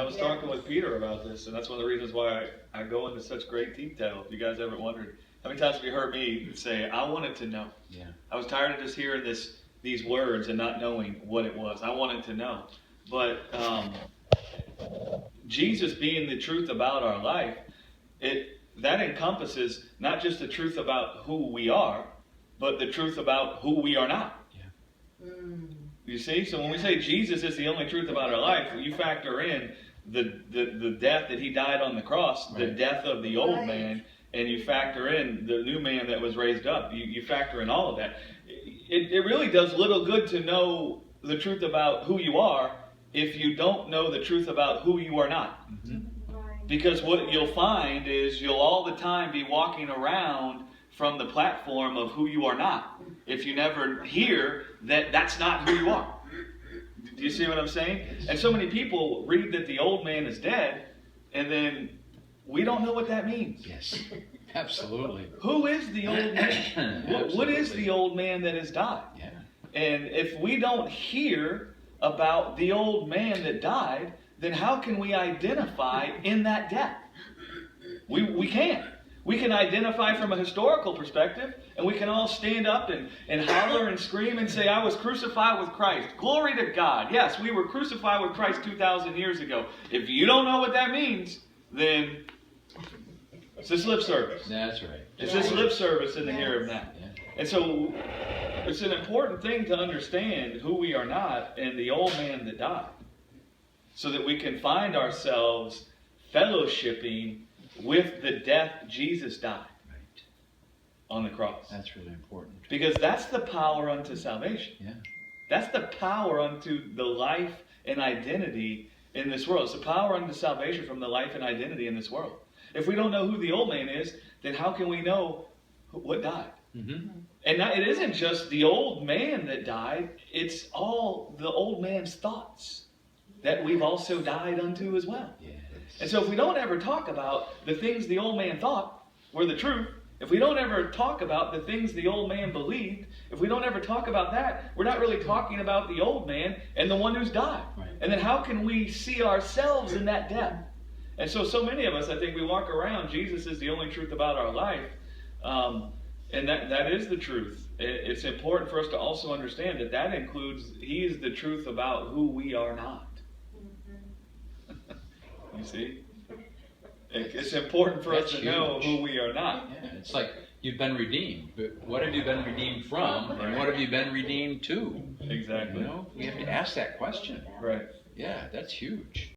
was talking with Peter about this, and that's one of the reasons why I go into such great detail. If you guys ever wondered, how many times have you heard me say, I wanted to know? Yeah. I was tired of just hearing these words and not knowing what it was. I wanted to know. But Jesus being the truth about our life, that encompasses not just the truth about who we are, but the truth about who we are not. Yeah. You see? So when we say Jesus is the only truth about our life, you factor in the death that he died on the cross, the death of the old man, and you factor in the new man that was raised up. You factor in all of that. It really does little good to know the truth about who you are if you don't know the truth about who you are not. Mm-hmm. Because what you'll find is you'll all the time be walking around from the platform of who you are not, if you never hear that that's not who you are. Do you see what I'm saying? And so many people read that the old man is dead, and then we don't know what that means. Yes, absolutely. Who is the old man? What is the old man that has died? Yeah. And if we don't hear about the old man that died, then how can we identify in that death? We can't. We can identify from a historical perspective, and we can all stand up and holler and scream and say, I was crucified with Christ. Glory to God. Yes, we were crucified with Christ 2,000 years ago. If you don't know what that means, then it's just lip service. That's right. It's just lip service in the here of now. Yeah. And so it's an important thing to understand who we are not and the old man that died, so that we can find ourselves fellowshipping with the death Jesus died on the cross. That's really important. Because that's the power unto salvation. Yeah. That's the power unto the life and identity in this world. It's the power unto salvation from the life and identity in this world. If we don't know who the old man is, then how can we know what died? Mm-hmm. And it isn't just the old man that died. It's all the old man's thoughts that we've also died unto as well. Yes. And so if we don't ever talk about the things the old man thought were the truth, if we don't ever talk about the things the old man believed, if we don't ever talk about that, we're not really talking about the old man and the one who's died. Right. And then how can we see ourselves in that death? And so many of us, I think we walk around, Jesus is the only truth about our life. And that is the truth. It's important for us to also understand that includes, he is the truth about who we are not. You see? It's important for us to know who we are not. Yeah, it's like you've been redeemed, but what have you been redeemed from, and what have you been redeemed to? Exactly. You know, we have to ask that question. Right. Yeah, that's huge.